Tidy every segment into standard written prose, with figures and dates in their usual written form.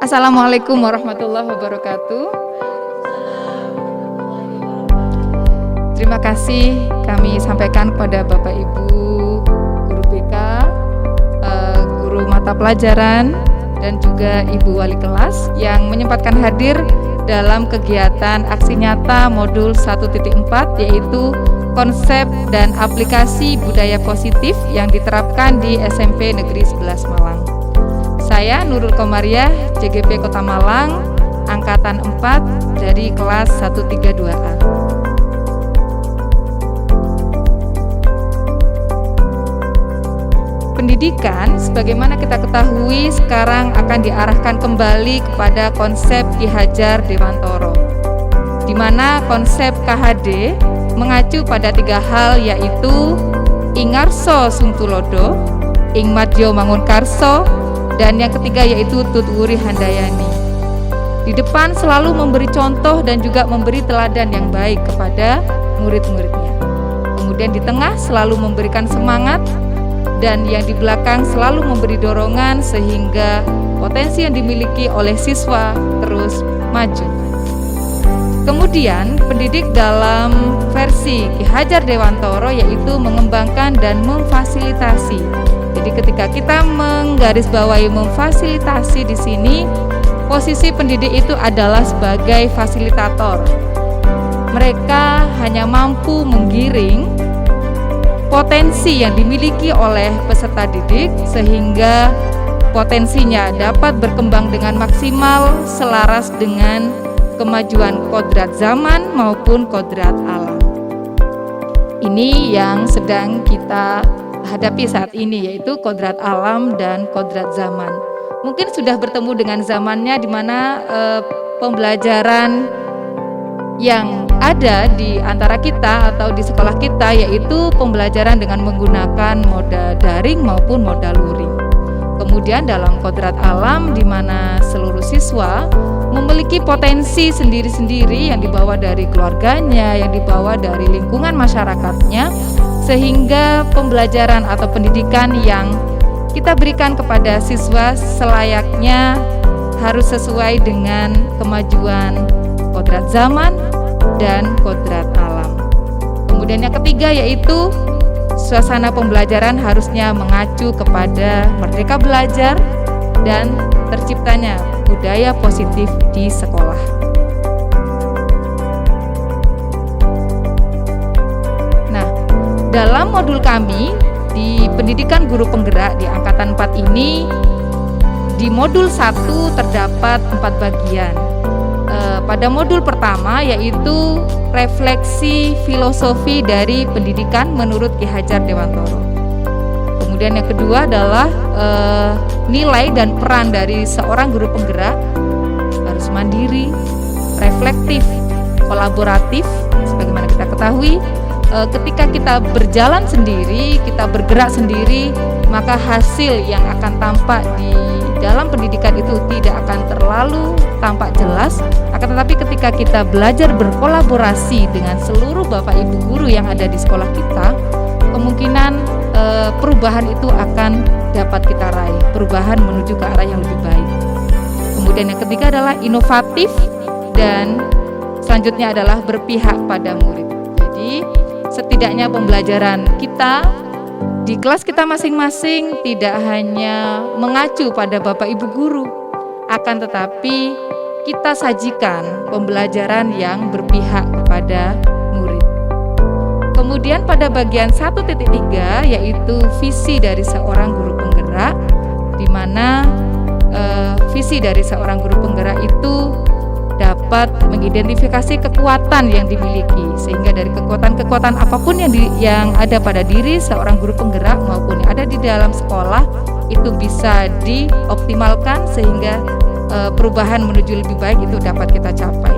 Assalamualaikum warahmatullahi wabarakatuh. Terima kasih kami sampaikan kepada Bapak Ibu Guru BK, Guru mata pelajaran, dan juga Ibu Wali kelas yang menyempatkan hadir dalam kegiatan aksi nyata modul 1.4, yaitu konsep dan aplikasi budaya positif yang diterapkan di SMP Negeri 11 Malang. Saya Nurul Komariah, CGP Kota Malang, Angkatan 4 dari kelas 132A. Pendidikan, sebagaimana kita ketahui, sekarang akan diarahkan kembali kepada konsep Ki Hajar Dewantoro, di mana konsep KHD mengacu pada 3 hal, yaitu Ingarso Sungtulodo, Ing Madyo Mangunkarso, dan yang ketiga yaitu Tutwuri Handayani. Di depan selalu memberi contoh dan juga memberi teladan yang baik kepada murid-muridnya. Kemudian di tengah selalu memberikan semangat, dan yang di belakang selalu memberi dorongan sehingga potensi yang dimiliki oleh siswa terus maju. Kemudian pendidik dalam versi Ki Hajar Dewantoro yaitu mengembangkan dan memfasilitasi. Jadi ketika kita menggarisbawahi memfasilitasi di sini, posisi pendidik itu adalah sebagai fasilitator. Mereka hanya mampu menggiring potensi yang dimiliki oleh peserta didik sehingga potensinya dapat berkembang dengan maksimal selaras dengan kemajuan kodrat zaman maupun kodrat alam. Ini yang sedang kita hadapi saat ini, yaitu kodrat alam dan kodrat zaman. Mungkin sudah bertemu dengan zamannya, di mana pembelajaran yang ada di antara kita atau di sekolah kita yaitu pembelajaran dengan menggunakan moda daring maupun moda luring. Kemudian dalam kodrat alam, di mana seluruh siswa memiliki potensi sendiri-sendiri yang dibawa dari keluarganya, yang dibawa dari lingkungan masyarakatnya, sehingga pembelajaran atau pendidikan yang kita berikan kepada siswa selayaknya harus sesuai dengan kemajuan kodrat zaman dan kodrat alam. Kemudian yang ketiga yaitu suasana pembelajaran harusnya mengacu kepada merdeka belajar dan terciptanya budaya positif di sekolah. Nah, dalam modul kami di pendidikan guru penggerak di angkatan 4 ini, di modul 1 terdapat 4 bagian. Pada modul pertama yaitu refleksi filosofi dari pendidikan menurut Ki Hajar Dewantoro. Kemudian yang kedua adalah nilai dan peran dari seorang guru penggerak harus mandiri, reflektif, kolaboratif. Sebagaimana kita ketahui, ketika kita berjalan sendiri, kita bergerak sendiri, maka hasil yang akan tampak di dalam pendidikan itu tidak akan terlalu tampak jelas. Akan tetapi ketika kita belajar berkolaborasi dengan seluruh Bapak Ibu guru yang ada di sekolah kita, kemungkinan perubahan itu akan dapat kita raih, perubahan menuju ke arah yang lebih baik. Kemudian yang ketiga adalah inovatif, dan selanjutnya adalah berpihak pada murid. Jadi setidaknya pembelajaran kita di kelas kita masing-masing tidak hanya mengacu pada Bapak Ibu guru, akan tetapi kita sajikan pembelajaran yang berpihak kepada murid. Kemudian pada bagian 1.3 yaitu visi dari seorang guru penggerak, di mana visi dari seorang guru penggerak itu dapat mengidentifikasi kekuatan yang dimiliki, sehingga dari kekuatan-kekuatan apapun yang ada pada diri seorang guru penggerak maupun yang ada di dalam sekolah itu bisa dioptimalkan sehingga perubahan menuju lebih baik itu dapat kita capai.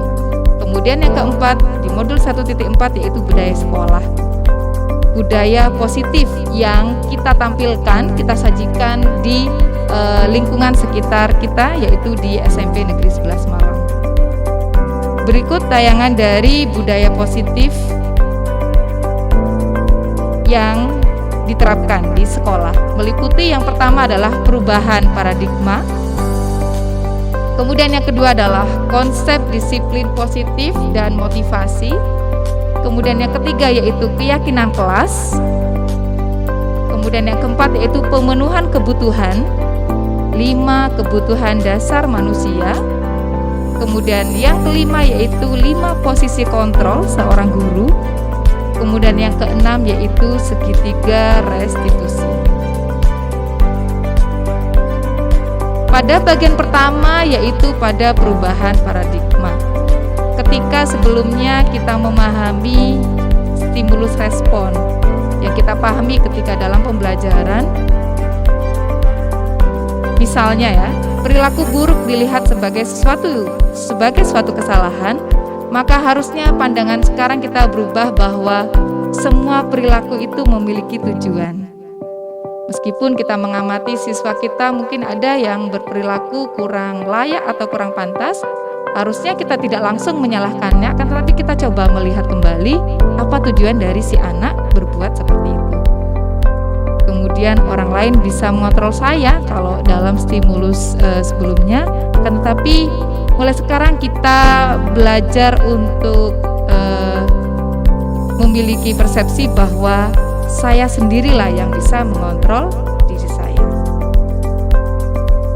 Kemudian yang keempat di modul 1.4 yaitu budaya sekolah. Budaya positif yang kita tampilkan, kita sajikan di lingkungan sekitar kita, yaitu di SMP Negeri 11 Malang. Berikut tayangan dari budaya positif yang diterapkan di sekolah. Meliputi yang pertama adalah perubahan paradigma, Kemudian yang kedua adalah konsep disiplin positif dan motivasi. Kemudian yang ketiga yaitu keyakinan kelas. Kemudian yang keempat yaitu pemenuhan kebutuhan. 5 kebutuhan dasar manusia. Kemudian yang kelima yaitu 5 posisi kontrol seorang guru. Kemudian yang keenam yaitu segitiga restitusi. Pada bagian pertama yaitu pada perubahan paradigma. Ketika sebelumnya kita memahami stimulus respon yang kita pahami ketika dalam pembelajaran, misalnya ya, perilaku buruk dilihat sebagai suatu kesalahan, maka harusnya pandangan sekarang kita berubah bahwa semua perilaku itu memiliki tujuan. Meskipun kita mengamati siswa kita mungkin ada yang berperilaku kurang layak atau kurang pantas, harusnya kita tidak langsung menyalahkannya, akan tetapi kita coba melihat kembali apa tujuan dari si anak berbuat seperti itu. Kemudian orang lain bisa mengontrol saya kalau dalam stimulus sebelumnya, akan tetapi mulai sekarang kita belajar untuk memiliki persepsi bahwa saya sendirilah yang bisa mengontrol diri saya.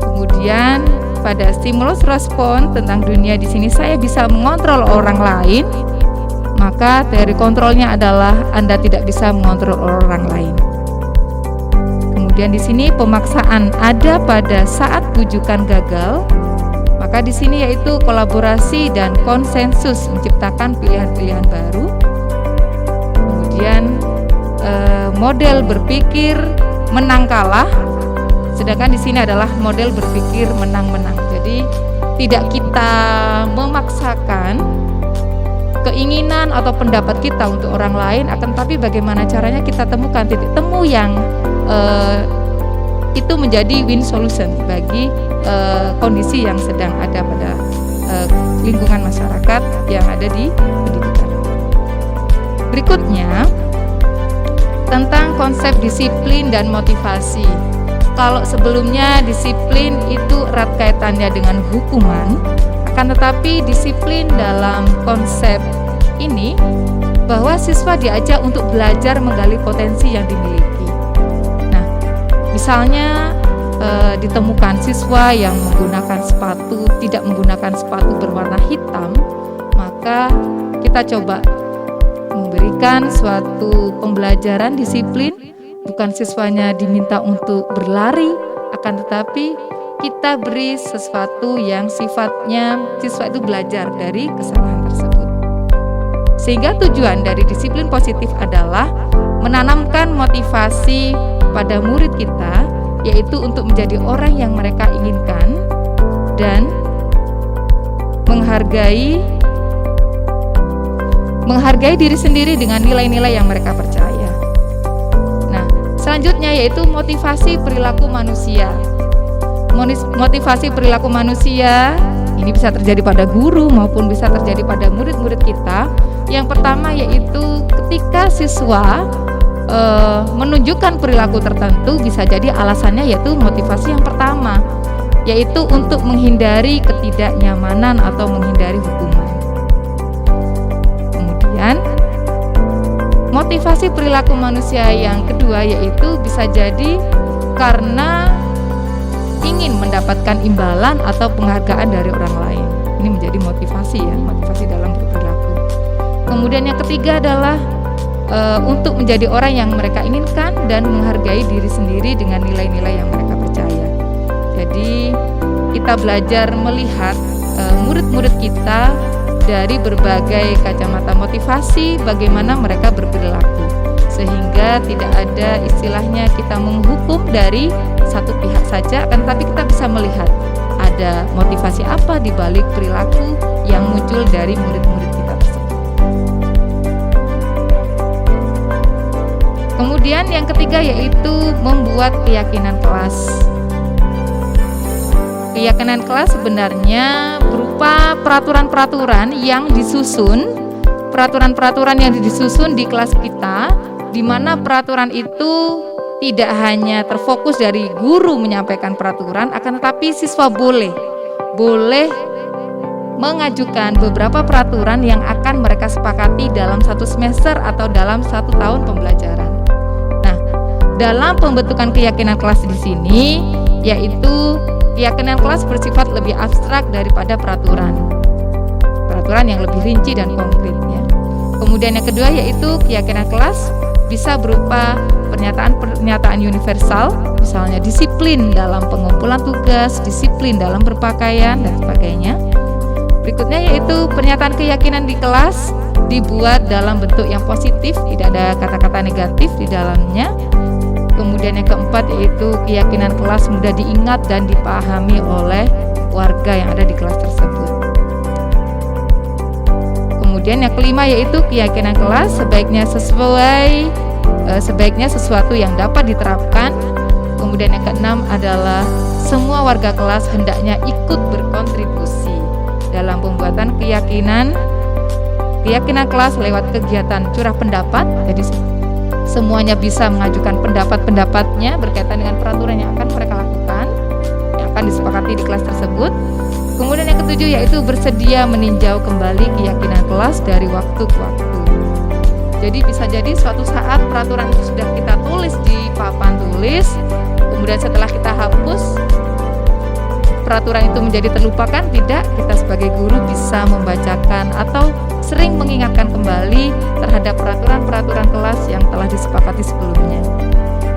Kemudian pada stimulus respon tentang dunia di sini saya bisa mengontrol orang lain, maka teori kontrolnya adalah Anda tidak bisa mengontrol orang lain. Kemudian di sini pemaksaan ada pada saat bujukan gagal, maka di sini yaitu kolaborasi dan konsensus menciptakan pilihan-pilihan baru. Kemudian model berpikir menang kalah, sedangkan di sini adalah model berpikir menang-menang. Jadi tidak kita memaksakan keinginan atau pendapat kita untuk orang lain, akan tapi bagaimana caranya kita temukan titik temu yang itu menjadi win solution bagi kondisi yang sedang ada pada lingkungan masyarakat yang ada di pendidikan. Berikutnya tentang konsep disiplin dan motivasi. Kalau sebelumnya disiplin itu erat kaitannya dengan hukuman, akan tetapi disiplin dalam konsep ini bahwa siswa diajak untuk belajar menggali potensi yang dimiliki. Nah, misalnya ditemukan siswa yang tidak menggunakan sepatu berwarna hitam, maka kita coba memberikan suatu pembelajaran disiplin, bukan siswanya diminta untuk berlari, akan tetapi kita beri sesuatu yang sifatnya siswa itu belajar dari kesalahan tersebut. Sehingga tujuan dari disiplin positif adalah menanamkan motivasi pada murid kita, yaitu untuk menjadi orang yang mereka inginkan dan menghargai diri sendiri dengan nilai-nilai yang mereka percaya. Nah, selanjutnya yaitu motivasi perilaku manusia. Motivasi perilaku manusia ini bisa terjadi pada guru maupun bisa terjadi pada murid-murid kita. Yang pertama yaitu ketika siswa menunjukkan perilaku tertentu, bisa jadi alasannya yaitu motivasi yang pertama, yaitu untuk menghindari ketidaknyamanan atau menghindari hukuman. Motivasi perilaku manusia yang kedua yaitu bisa jadi karena ingin mendapatkan imbalan atau penghargaan dari orang lain. Ini menjadi motivasi dalam berperilaku. Kemudian yang ketiga adalah untuk menjadi orang yang mereka inginkan dan menghargai diri sendiri dengan nilai-nilai yang mereka percaya. Jadi kita belajar melihat murid-murid kita dari berbagai kacamata motivasi, bagaimana mereka berperilaku, sehingga tidak ada istilahnya kita menghukum dari satu pihak saja, akan tapi kita bisa melihat ada motivasi apa di balik perilaku yang muncul dari murid-murid kita tersebut. Kemudian yang ketiga yaitu membuat keyakinan kelas. Keyakinan kelas sebenarnya berupa peraturan-peraturan yang disusun di kelas kita, di mana peraturan itu tidak hanya terfokus dari guru menyampaikan peraturan, akan tetapi siswa boleh boleh mengajukan beberapa peraturan yang akan mereka sepakati dalam satu semester atau dalam 1 tahun pembelajaran. Nah, dalam pembentukan keyakinan kelas di sini, yaitu keyakinan kelas bersifat lebih abstrak daripada peraturan yang lebih rinci dan konkret ya. Kemudian yang kedua yaitu keyakinan kelas bisa berupa pernyataan universal, misalnya disiplin dalam pengumpulan tugas, disiplin dalam berpakaian dan sebagainya. Berikutnya yaitu pernyataan keyakinan di kelas dibuat dalam bentuk yang positif, tidak ada kata-kata negatif di dalamnya. Kemudian yang keempat yaitu keyakinan kelas mudah diingat dan dipahami oleh warga yang ada di kelas tersebut. Kemudian yang kelima yaitu keyakinan kelas sebaiknya sesuatu yang dapat diterapkan. Kemudian yang keenam adalah semua warga kelas hendaknya ikut berkontribusi dalam pembuatan keyakinan kelas lewat kegiatan curah pendapat. Jadi semuanya bisa mengajukan pendapat-pendapatnya berkaitan dengan peraturan yang akan mereka lakukan, yang akan disepakati di kelas tersebut. Kemudian yang ketujuh yaitu bersedia meninjau kembali keyakinan kelas dari waktu ke waktu. Jadi bisa jadi suatu saat peraturan itu sudah kita tulis di papan tulis, kemudian setelah kita hapus, peraturan itu menjadi terlupakan. Tidak, kita sebagai guru bisa membacakan atau sering mengingatkan kembali terhadap peraturan-peraturan kelas yang telah disepakati sebelumnya.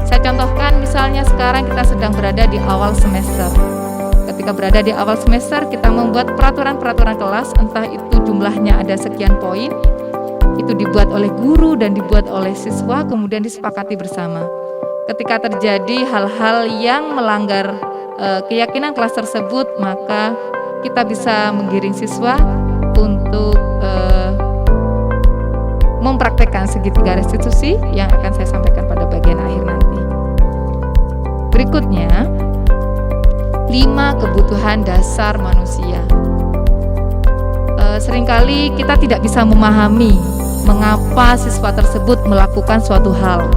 Saya contohkan misalnya sekarang kita sedang berada di awal semester. Ketika berada di awal semester, kita membuat peraturan-peraturan kelas, entah itu jumlahnya ada sekian poin, itu dibuat oleh guru dan dibuat oleh siswa, kemudian disepakati bersama. Ketika terjadi hal-hal yang melanggar keyakinan kelas tersebut, maka kita bisa menggiring siswa untuk mempraktekkan segitiga restitusi yang akan saya sampaikan pada bagian akhir nanti. Berikutnya, 5 kebutuhan dasar manusia. Seringkali kita tidak bisa memahami mengapa siswa tersebut melakukan suatu hal,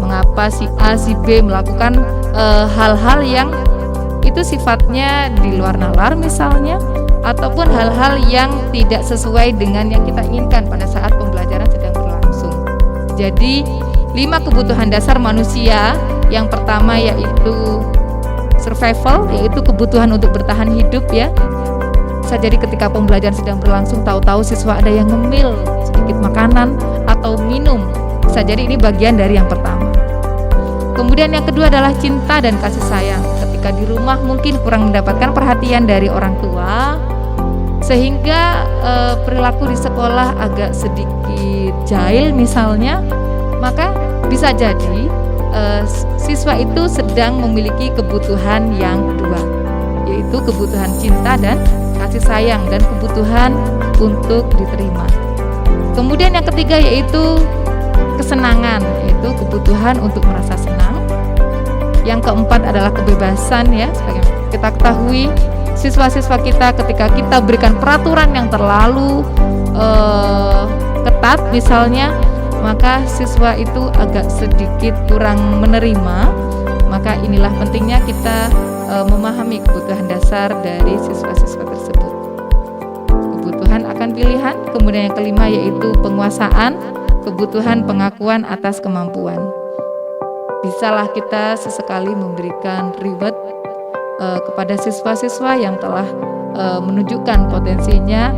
mengapa si A, si B melakukan hal-hal yang itu sifatnya di luar nalar misalnya, ataupun hal-hal yang tidak sesuai dengan yang kita inginkan pada saat pembelajaran sedang berlangsung. Jadi 5 kebutuhan dasar manusia. Yang pertama yaitu survival, yaitu kebutuhan untuk bertahan hidup ya. Bisa jadi ketika pembelajaran sedang berlangsung, tahu-tahu siswa ada yang ngemil sedikit makanan atau minum. Bisa jadi ini bagian dari yang pertama. Kemudian yang kedua adalah cinta dan kasih sayang. Ketika di rumah mungkin kurang mendapatkan perhatian dari orang tua, sehingga perilaku di sekolah agak sedikit jahil misalnya, maka bisa jadi siswa itu sedang memiliki kebutuhan yang kedua, yaitu kebutuhan cinta dan kasih sayang dan kebutuhan untuk diterima. Kemudian yang ketiga yaitu kesenangan, yaitu kebutuhan untuk merasa senang. Yang keempat adalah kebebasan ya. Sebagai kita ketahui, siswa-siswa kita ketika kita berikan peraturan yang terlalu ketat misalnya, maka siswa itu agak sedikit kurang menerima. Maka inilah pentingnya kita memahami kebutuhan dasar dari siswa-siswa tersebut. Kebutuhan akan pilihan. Kemudian yang kelima yaitu penguasaan, kebutuhan pengakuan atas kemampuan. Bisalah kita sesekali memberikan reward kepada siswa-siswa yang telah menunjukkan potensinya,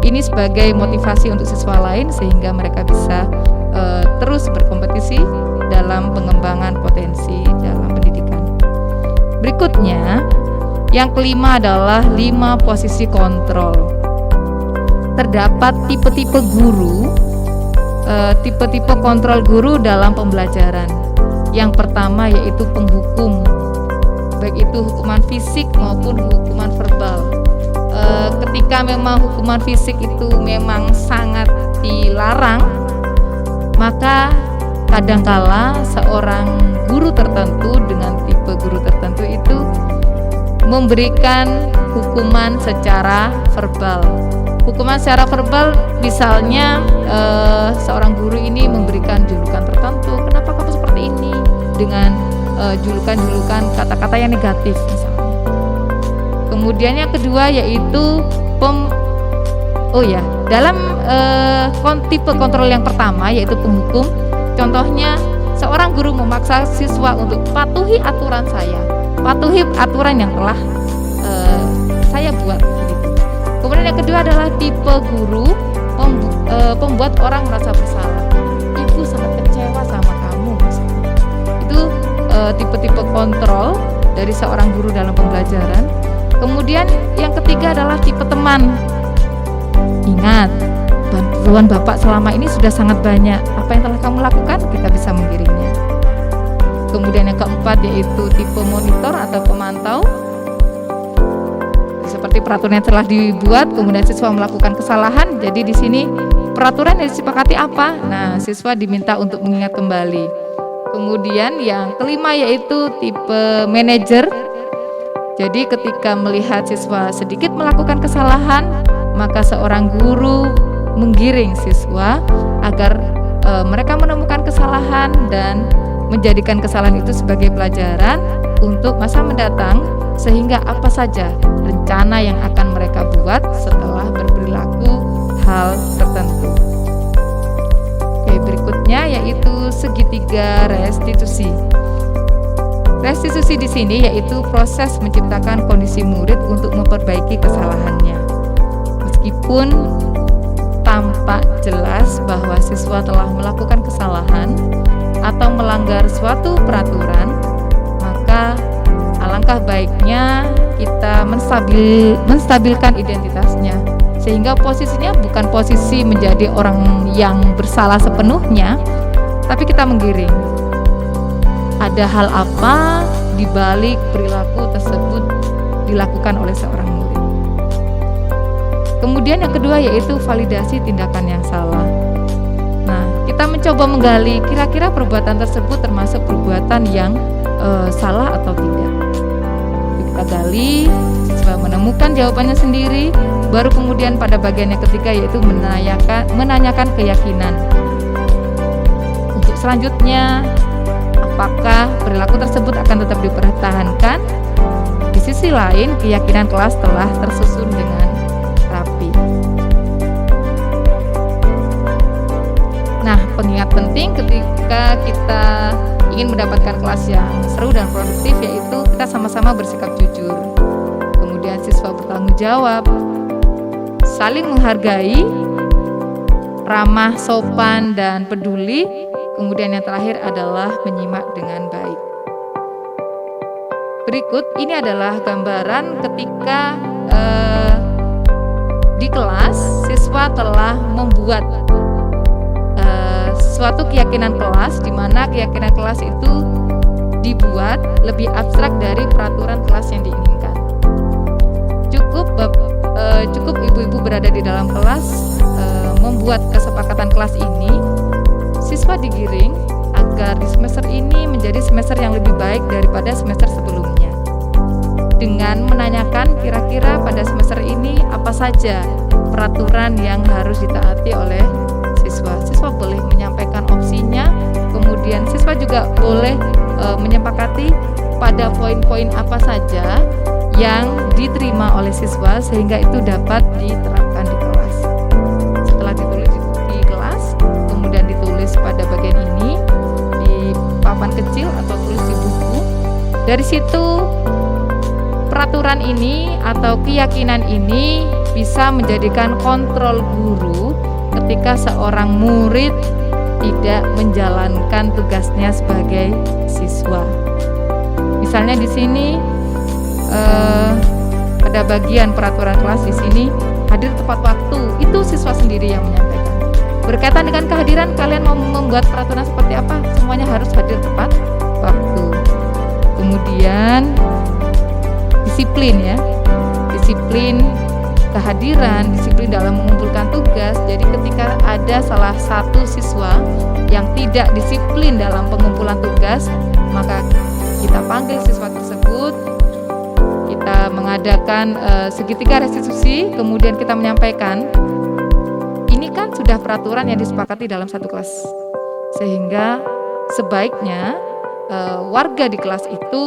ini sebagai motivasi untuk siswa lain sehingga mereka bisa terus berkompetisi dalam pengembangan potensi dalam pendidikan. Berikutnya, yang kelima adalah 5 posisi kontrol. Terdapat tipe-tipe guru, tipe-tipe kontrol guru dalam pembelajaran. Yang pertama yaitu penghukum, baik itu hukuman fisik maupun hukuman verbal. Ketika memang hukuman fisik itu memang sangat dilarang, maka kadangkala seorang guru tertentu dengan tipe guru tertentu itu memberikan hukuman secara verbal. Hukuman secara verbal misalnya seorang guru ini memberikan julukan tertentu, kenapa kamu seperti ini, dengan julukan-julukan kata-kata yang negatif misalnya. Kemudian yang kedua yaitu dalam tipe kontrol yang pertama yaitu penghukum. Contohnya seorang guru memaksa siswa untuk patuhi aturan saya, patuhi aturan yang telah saya buat. Kemudian yang kedua adalah tipe guru pembuat orang merasa bersalah. Ibu sangat kecewa sama kamu. Itu tipe-tipe kontrol dari seorang guru dalam pembelajaran. Kemudian yang ketiga adalah tipe teman. Ingat, bantuan Bapak selama ini sudah sangat banyak. Apa yang telah kamu lakukan? Kita bisa menggiringnya. Kemudian yang keempat yaitu tipe monitor atau pemantau. Seperti peraturan yang telah dibuat, kemudian siswa melakukan kesalahan. Jadi di sini peraturan yang disepakati apa? Nah, siswa diminta untuk mengingat kembali. Kemudian yang kelima yaitu tipe manajer. Jadi ketika melihat siswa sedikit melakukan kesalahan, maka seorang guru menggiring siswa agar mereka menemukan kesalahan dan menjadikan kesalahan itu sebagai pelajaran untuk masa mendatang, sehingga apa saja rencana yang akan mereka buat setelah berperilaku hal tertentu. Oke, berikutnya yaitu segitiga restitusi. Restitusi di sini yaitu proses menciptakan kondisi murid untuk memperbaiki kesalahannya. Meskipun tampak jelas bahwa siswa telah melakukan kesalahan atau melanggar suatu peraturan, maka alangkah baiknya kita menstabilkan identitasnya, sehingga posisinya bukan posisi menjadi orang yang bersalah sepenuhnya, tapi kita menggiring. Ada hal apa di balik perilaku tersebut dilakukan oleh seorang murid. Kemudian yang kedua yaitu validasi tindakan yang salah. Nah, kita mencoba menggali kira-kira perbuatan tersebut termasuk perbuatan yang salah atau tidak. Kita gali, siswa menemukan jawabannya sendiri, baru kemudian pada bagian yang ketiga yaitu menanyakan keyakinan. Untuk selanjutnya, apakah perilaku tersebut akan tetap dipertahankan? Di sisi lain, keyakinan kelas telah tersusun dengan rapi. Nah, pengingat penting ketika kita ingin mendapatkan kelas yang seru dan produktif yaitu kita sama-sama bersikap jujur. Kemudian siswa bertanggung jawab, saling menghargai, ramah, sopan, dan peduli. Kemudian yang terakhir adalah menyimak dengan baik. Berikut ini adalah gambaran ketika di kelas siswa telah membuat suatu keyakinan kelas, di mana keyakinan kelas itu dibuat lebih abstrak dari peraturan kelas yang diinginkan. Cukup ibu-ibu berada di dalam kelas membuat kesepakatan kelas ini. Siswa digiring agar di semester ini menjadi semester yang lebih baik daripada semester sebelumnya. Dengan menanyakan kira-kira pada semester ini apa saja peraturan yang harus ditaati oleh siswa. Siswa boleh menyampaikan opsinya, kemudian siswa juga boleh menyepakati pada poin-poin apa saja yang diterima oleh siswa sehingga itu dapat diterapkan di kelas. Setelah ditulis di kelas, kemudian ditulis pada bagian ini di papan kecil atau tulis di buku. Dari situ peraturan ini atau keyakinan ini bisa menjadikan kontrol guru ketika seorang murid tidak menjalankan tugasnya sebagai siswa. Misalnya di sini pada bagian peraturan kelas di sini hadir tepat waktu, itu siswa sendiri yang menyampaikan. Berkaitan dengan kehadiran, kalian mau membuat peraturan seperti apa? Semuanya harus hadir tepat waktu. Kemudian disiplin ya, disiplin kehadiran, disiplin dalam mengumpulkan tugas. Jadi ketika ada salah satu siswa yang tidak disiplin dalam pengumpulan tugas, maka kita panggil siswa tersebut, kita mengadakan segitiga restitusi, kemudian kita menyampaikan, ini kan sudah peraturan yang disepakati dalam satu kelas, sehingga sebaiknya warga di kelas itu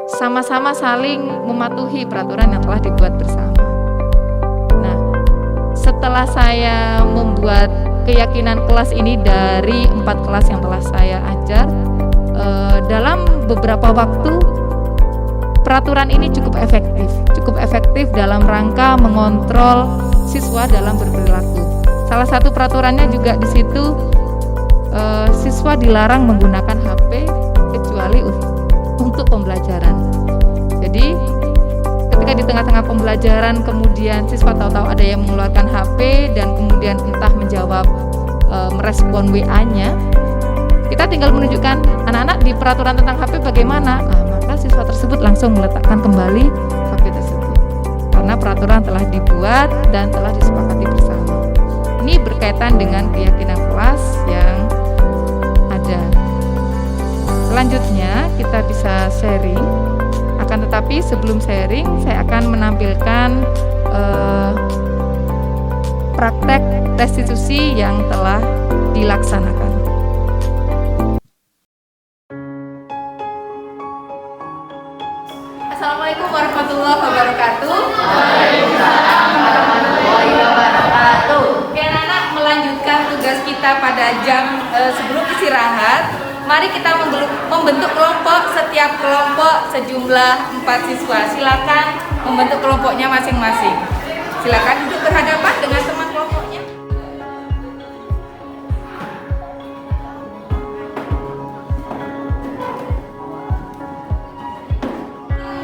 sama-sama saling mematuhi peraturan yang telah dibuat bersama. Nah, setelah saya membuat keyakinan kelas ini dari 4 kelas yang telah saya ajar, dalam beberapa waktu peraturan ini cukup efektif dalam rangka mengontrol siswa dalam berperilaku. Salah satu peraturannya juga di situ, siswa dilarang menggunakan HP kecuali untuk pembelajaran. Jadi ketika di tengah-tengah pembelajaran kemudian siswa tahu-tahu ada yang mengeluarkan HP dan kemudian entah menjawab, merespon WA-nya, kita tinggal menunjukkan anak-anak di peraturan tentang HP bagaimana. Maka siswa tersebut langsung meletakkan kembali HP tersebut karena peraturan telah dibuat dan telah disepakati bersama. Ini berkaitan dengan keyakinan kelas yang ada. Selanjutnya kita bisa sharing. Akan tetapi sebelum sharing, saya akan menampilkan praktek restitusi yang telah dilaksanakan. Assalamualaikum warahmatullahi wabarakatuh. Waalaikumsalam warahmatullahi wabarakatuh. Oke, anak-anak, melanjutkan tugas kita pada jam sebelum istirahat. Mari kita membentuk kelompok, setiap kelompok sejumlah 4 siswa. Silakan membentuk kelompoknya masing-masing. Silakan duduk berhadapan dengan teman kelompoknya.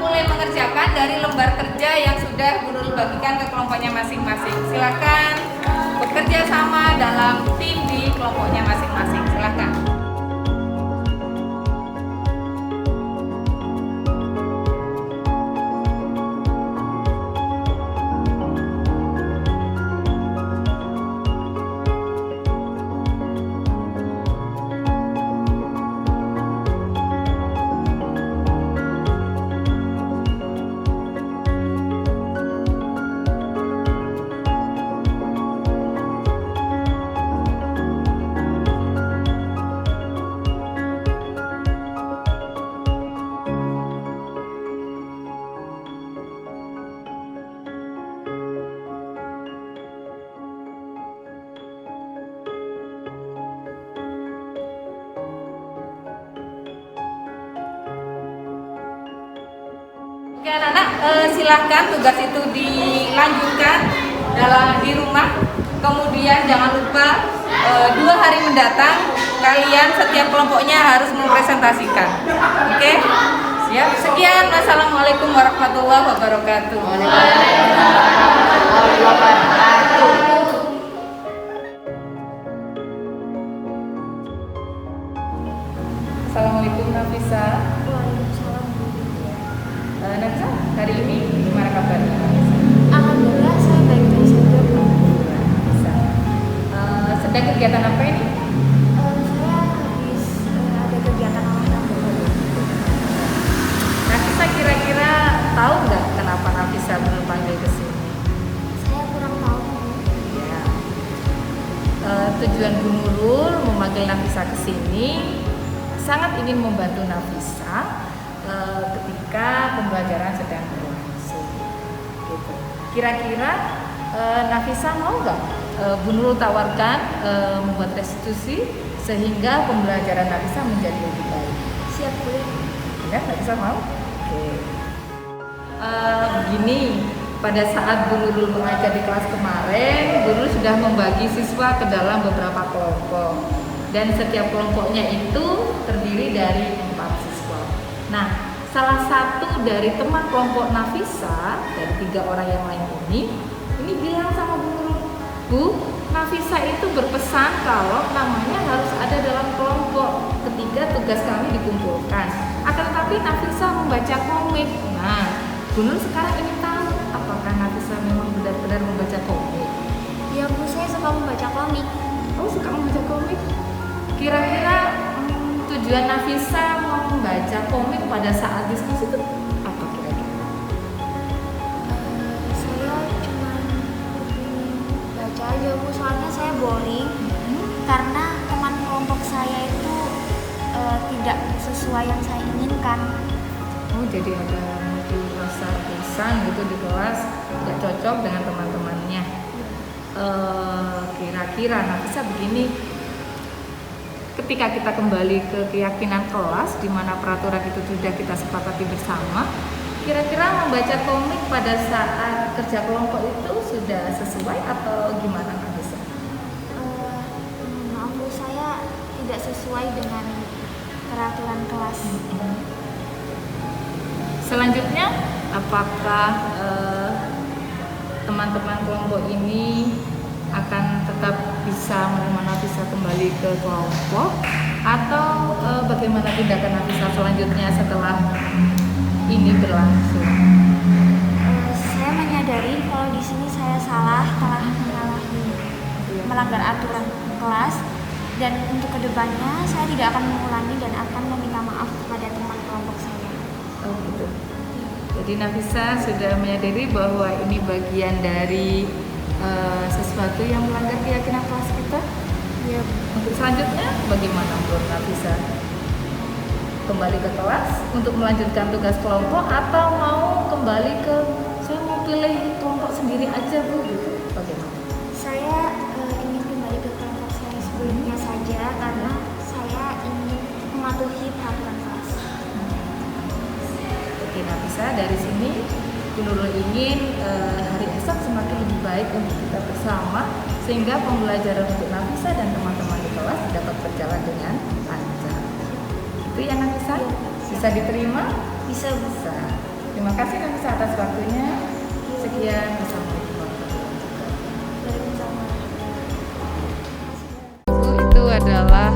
Mulai mengerjakan dari lembar kerja yang sudah Bu Nurul bagikan ke kelompoknya masing-masing. Silakan bekerja sama dalam tim di kelompoknya masing-masing. Silakan. Oke anak-anak, silahkan tugas itu dilanjutkan di rumah. Kemudian jangan lupa 2 hari mendatang kalian setiap kelompoknya harus mempresentasikan. Oke? Siap? Sekian. Wassalamualaikum warahmatullahi wabarakatuh. Assalamualaikum Nafisa. Nafisa, hari ini gimana kabarnya? Alhamdulillah saya baik-baik saja, Bu. Sedang kegiatan apa ini? Saya habis ada kegiatan olahraga. Nafisa kira-kira tahu nggak kenapa Nafisa belum panggil ke sini? Saya kurang tahu, Bu. Ya. Tujuan Bu Nurul memanggil Nafisa ke sini sangat ingin membantu Nafisa ketika pembelajaran sedang berlangsung. Gitu. Kira-kira Nafisa mau nggak Bu Nurul tawarkan membuat restitusi sehingga pembelajaran Nafisa menjadi lebih baik? Siap, Bu. Ya, Nafisa mau? Oke. Begini, pada saat Bu Nurul mengajar di kelas kemarin, Bu Nurul sudah membagi siswa ke dalam beberapa kelompok. Dan setiap kelompoknya itu terdiri dari 4 siswa. Nah, salah satu dari teman kelompok Nafisa dari 3 orang yang lain ini bilang sama Bu Nurul, Bu, Nafisa itu berpesan kalau namanya harus ada dalam kelompok ketika tugas kami dikumpulkan. Akan tetapi Nafisa membaca komik. Nah, Bu Nurul sekarang ingin tahu apakah Nafisa memang benar-benar membaca komik? Ya, Bu, saya suka membaca komik. Oh, suka membaca komik? Kira-kira tujuan Nafisa mau membaca komik pada saat diskusi itu apa kira-kira? Saya cuma ingin baca aja, Bu, soalnya saya boring karena teman kelompok saya itu tidak sesuai yang saya inginkan. Oh jadi ada mungkin rasa bosan gitu di kelas, tidak cocok dengan teman-temannya. Kira-kira Nafisa begini, ketika kita kembali ke keyakinan kelas di mana peraturan itu sudah kita sepakati bersama, kira-kira membaca komik pada saat kerja kelompok itu sudah sesuai atau gimana Nafisa? Maaf Bu, saya tidak sesuai dengan peraturan kelas. Selanjutnya, apakah teman-teman kelompok ini akan tetap bisa menerima Nafisa kembali ke kelompok atau bagaimana tindakan Nafisa selanjutnya setelah ini berlangsung? Saya menyadari kalau di sini saya salah, telah melanggar aturan kelas, dan untuk kedepannya saya tidak akan mengulangi dan akan meminta maaf kepada teman kelompok saya. Oh gitu. Jadi Nafisa sudah menyadari bahwa ini bagian dari sesuatu yang melanggar keyakinan kelas kita. Ya. Untuk selanjutnya bagaimana menurut Nafisa? Kembali ke kelas untuk melanjutkan tugas kelompok atau mau kembali ke saya mau pilih kelompok sendiri aja Bu gitu? Bagaimana? Saya ingin kembali ke kelompok saya sebelumnya saja karena saya ingin mematuhi peraturan kelas. Oke Nafisa, dari sini Bu Nurul ingin hari esok semakin lebih baik untuk kita bersama sehingga pembelajaran untuk Nafisa dan teman-teman di kelas dapat berjalan dengan lancar. Itu ya Nafisa? Bisa diterima? Bisa Bu. Bisa. Terima kasih Nafisa atas waktunya. Sekian, Assalamualaikum warahmatullahi wabarakatuh. Waalaikumsalam. Ibu, itu adalah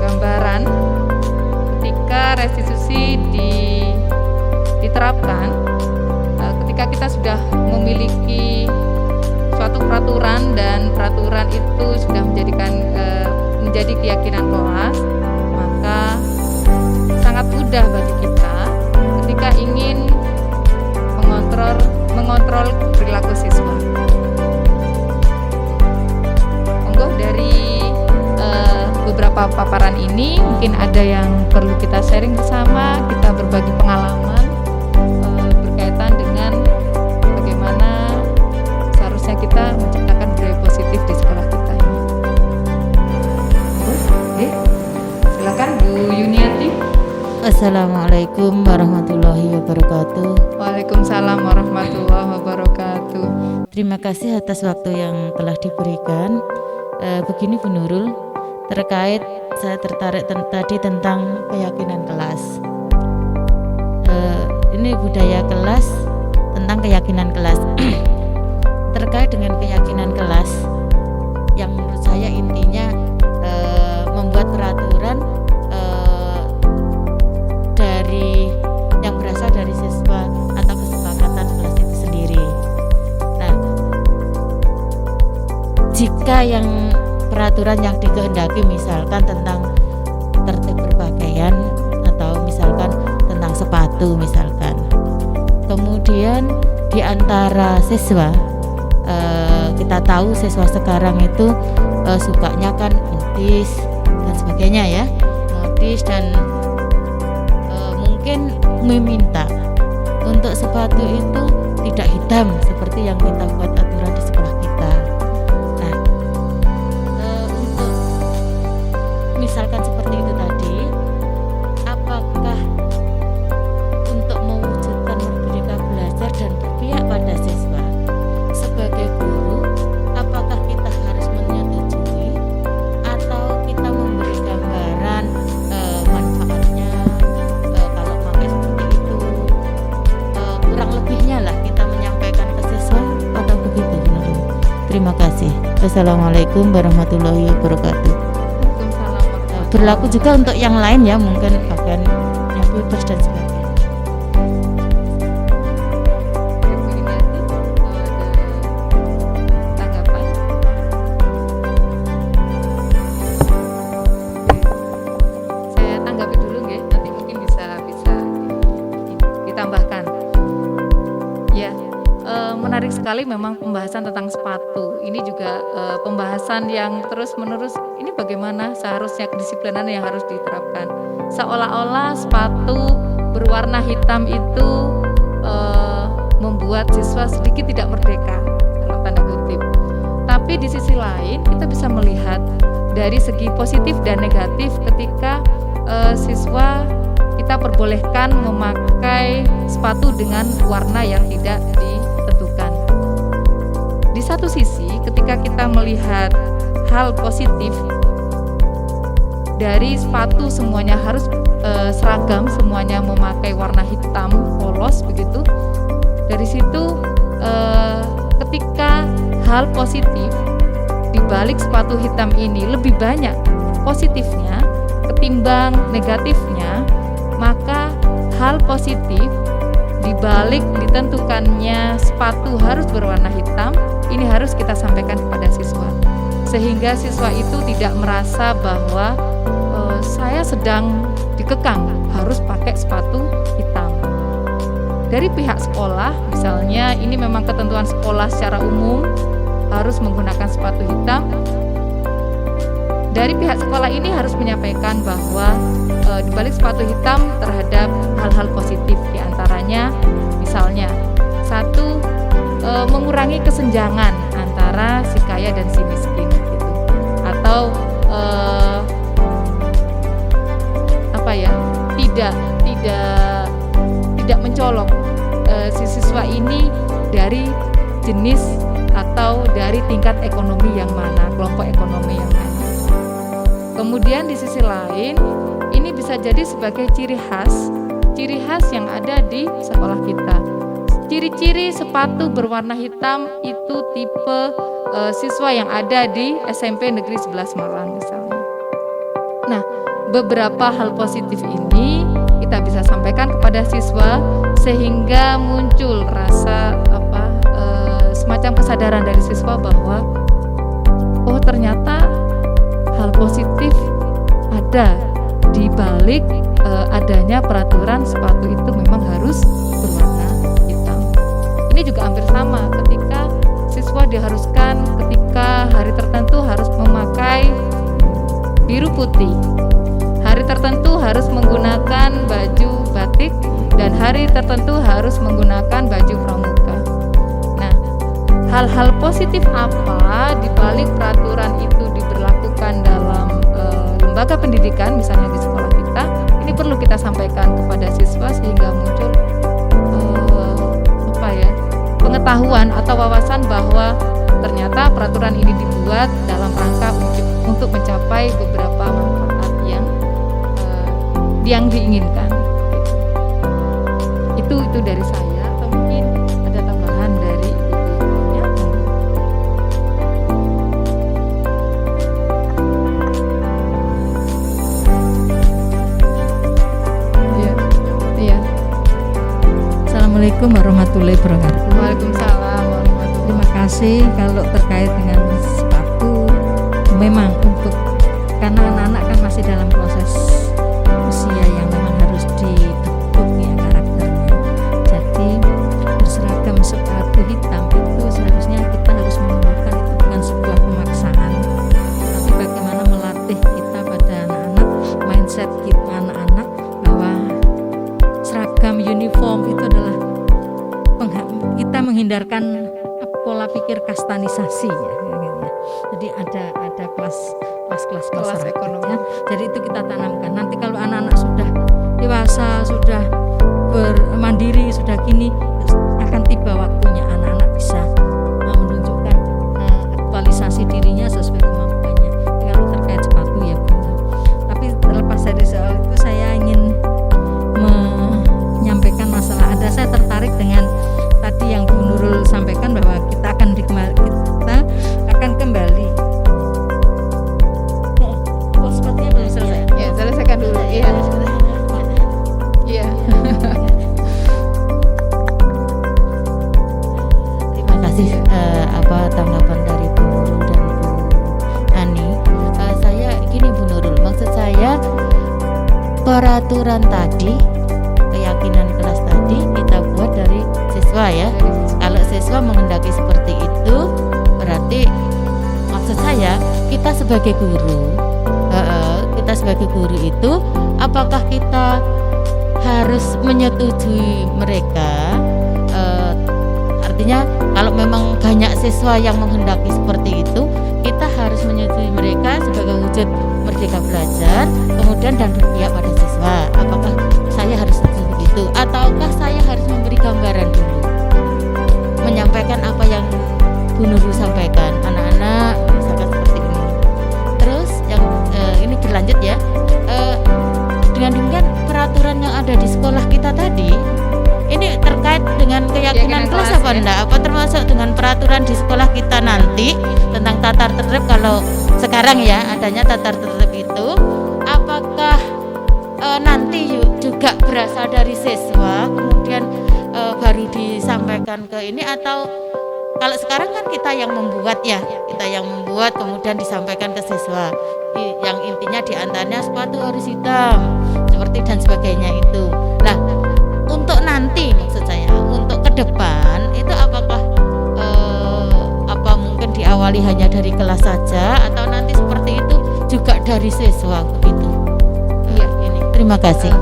gambaran ketika restitusi diterapkan, ketika kita sudah memiliki suatu peraturan dan peraturan itu sudah menjadi keyakinan kelas, maka sangat mudah bagi kita ketika ingin mengontrol perilaku siswa. Monggo dari beberapa paparan ini mungkin ada yang perlu kita sharing bersama, kita berbagi pengalaman berkaitan dengan bagaimana seharusnya kita menciptakan budaya positif di sekolah kita ini. Silakan Bu Yuniati. Assalamualaikum warahmatullahi wabarakatuh. Waalaikumsalam warahmatullahi wabarakatuh. Terima kasih atas waktu yang telah diberikan. Begini Bu Nurul, terkait saya tertarik tadi tentang keyakinan kelas. Ini budaya kelas, tentang keyakinan kelas. Terkait dengan keyakinan kelas, yang menurut saya intinya membuat peraturan dari yang berasal dari siswa atau kesepakatan kelas itu sendiri. Nah, jika yang peraturan yang dikehendaki misalkan tentang tertib berpakaian atau misalkan tentang sepatu misalkan, kemudian di antara siswa kita tahu siswa sekarang itu sukanya kan modis dan sebagainya ya, modis dan mungkin meminta untuk sepatu itu tidak hitam seperti yang kita buat aturan di sekolah kita. Nah, untuk misalkan seperti itu tadi, apakah untuk mewujudkan merdeka belajar dan berpihak pada siswa sebagai guru, apakah kita harus menyetujui atau kita memberi gambaran manfaatnya kalau pakai seperti itu, kurang lebihnya lah kita menyampaikan ke siswa atau begitu benar. Terima kasih. Wassalamualaikum warahmatullahi wabarakatuh. Berlaku juga untuk yang lain ya, mungkin pakaian yang bebas dan sebagainya. Bu Yuniati, ada tanggapan? Saya tanggapi dulu nggih, nanti mungkin bisa ditambahkan. Ya, menarik sekali memang pembahasan tentang sepatu. Ini juga pembahasan yang terus-menerus. Ini bagaimana seharusnya kedisiplinan yang harus diterapkan. seolah-olah sepatu berwarna hitam itu membuat siswa sedikit tidak merdeka dalam tanda kutip. Tapi di sisi lain kita bisa melihat dari segi positif dan negatif ketika siswa kita perbolehkan memakai sepatu dengan warna yang tidak ditentukan. Di satu sisi ketika kita melihat hal positif dari sepatu semuanya harus seragam, semuanya memakai warna hitam polos begitu. Dari situ ketika hal positif di balik sepatu hitam ini lebih banyak positifnya ketimbang negatifnya, maka hal positif di balik ditentukannya sepatu harus berwarna hitam ini harus kita sampaikan kepada siswa, sehingga siswa itu tidak merasa bahwa saya sedang dikekang harus pakai sepatu hitam. Dari pihak sekolah misalnya, ini memang ketentuan sekolah secara umum harus menggunakan sepatu hitam. Dari pihak sekolah ini harus menyampaikan bahwa di balik sepatu hitam terhadap hal-hal positif, diantaranya misalnya satu, mengurangi kesenjangan antara si kaya dan si miskin gitu. Atau tidak mencolok si siswa ini dari jenis atau dari tingkat ekonomi yang mana, kelompok ekonomi yang mana. Kemudian di sisi lain ini bisa jadi sebagai ciri khas yang ada di sekolah kita. Ciri-ciri sepatu berwarna hitam itu tipe siswa yang ada di SMP Negeri 11 Malang misalnya. Nah, beberapa hal positif ini kita bisa sampaikan kepada siswa sehingga muncul rasa semacam kesadaran dari siswa bahwa oh ternyata hal positif ada di balik adanya peraturan sepatu itu memang harus berwarna hitam. Ini juga hampir sama ketika siswa diharuskan ketika hari tertentu harus memakai biru putih. Hari tertentu harus menggunakan baju batik dan hari tertentu harus menggunakan baju pramuka. Nah, hal-hal positif apa di balik peraturan itu diberlakukan dalam lembaga pendidikan misalnya di sekolah kita, ini perlu kita sampaikan kepada siswa sehingga muncul pengetahuan atau wawasan bahwa ternyata peraturan ini dibuat dalam rangka untuk mencapai beberapa manfaat yang diinginkan. Itu dari saya, atau mungkin ada tambahan dari ibu-ibunya. Iya. Assalamualaikum warahmatullahi wabarakatuh. Waalaikumsalam warahmatullahi wabarakatuh. Terima kasih. Kalau terkait dengan sepatu, memang untuk karena anak-anak kan masih dalam proses usia yang memang harus dibentuk ya karakternya. Jadi berseragam sepatu hitam itu seharusnya kita harus menunjukkan itu bukan sebuah pemaksaan, tapi bagaimana melatih kita pada anak-anak, mindset kita anak-anak bahwa seragam uniform itu adalah kita menghindarkan pola pikir kastanisasi ya, gitu ya. Jadi ada kelas masyarakat ekonomi. ya. Jadi itu kita tanamkan. Nanti kalau anak-anak sudah dewasa, sudah bermandiri, sudah gini, akan tiba waktunya anak-anak bisa menunjukkan aktualisasi dirinya sesuai kemampuannya. Kalau terkait sepatu ya benar. Tapi terlepas dari soal itu, saya ingin menyampaikan masalah. Saya tertarik dengan tadi yang Bu Nurul sampaikan bahwa kita akan kembali. Oh, sepertinya belum selesai. Ya, selesaikan dulu. Iya. Iya. Terima kasih tanggapan dari Bu Nurul dan Bu Ani. Saya gini Bu Nurul, maksud saya peraturan tadi, keyakinan kelas tadi kita buat dari siswa ya. Kalau siswa menghendaki seperti itu, berarti maksud saya kita sebagai guru kita sebagai guru itu, apakah kita harus menyetujui mereka? Artinya kalau memang banyak siswa yang menghendaki seperti itu, kita harus menyetujui mereka sebagai wujud merdeka belajar, kemudian dan berpihak pada siswa. Apakah saya harus setuju begitu, ataukah saya harus memberi gambaran dulu, menyampaikan apa yang Bu Nurul sampaikan, anak-anak misalkan seperti ini. Terus yang ini berlanjut ya, dengan demikian peraturan yang ada di sekolah kita tadi ini terkait dengan keyakinan kelas apa enggak? Apa termasuk dengan peraturan di sekolah kita nanti tentang tatar tertib? Kalau sekarang ya adanya tatar tertib itu, apakah nanti juga berasal dari siswa kemudian baru disampaikan ke ini, atau kalau sekarang kan kita yang membuat ya, kita yang membuat kemudian disampaikan ke siswa. Yang intinya diantaranya sepatu harus hitam seperti dan sebagainya itu. Nah, untuk nanti maksud saya untuk ke depan itu apakah apa mungkin diawali hanya dari kelas saja atau nanti seperti itu juga dari siswa begitu? Iya. Ini terima kasih.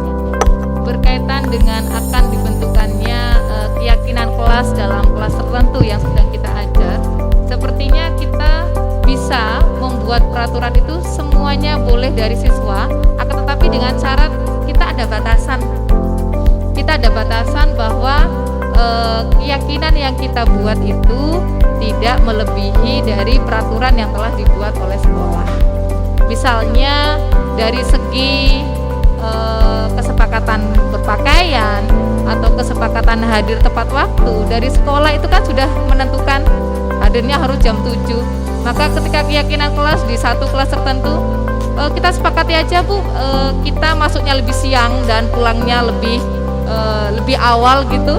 Berkaitan dengan akan dibentukannya keyakinan kelas dalam kelas tertentu yang sedang kita ajar, sepertinya kita bisa membuat peraturan itu semuanya boleh dari siswa, akan tetapi dengan syarat kita ada batasan. Kita ada batasan bahwa keyakinan yang kita buat itu tidak melebihi dari peraturan yang telah dibuat oleh sekolah. Misalnya dari segi kesepakatan berpakaian atau kesepakatan hadir tepat waktu, dari sekolah itu kan sudah menentukan hadirnya harus jam 7. Maka ketika keyakinan kelas di satu kelas tertentu, kita sepakati aja Bu, kita masuknya lebih siang dan pulangnya lebih awal gitu,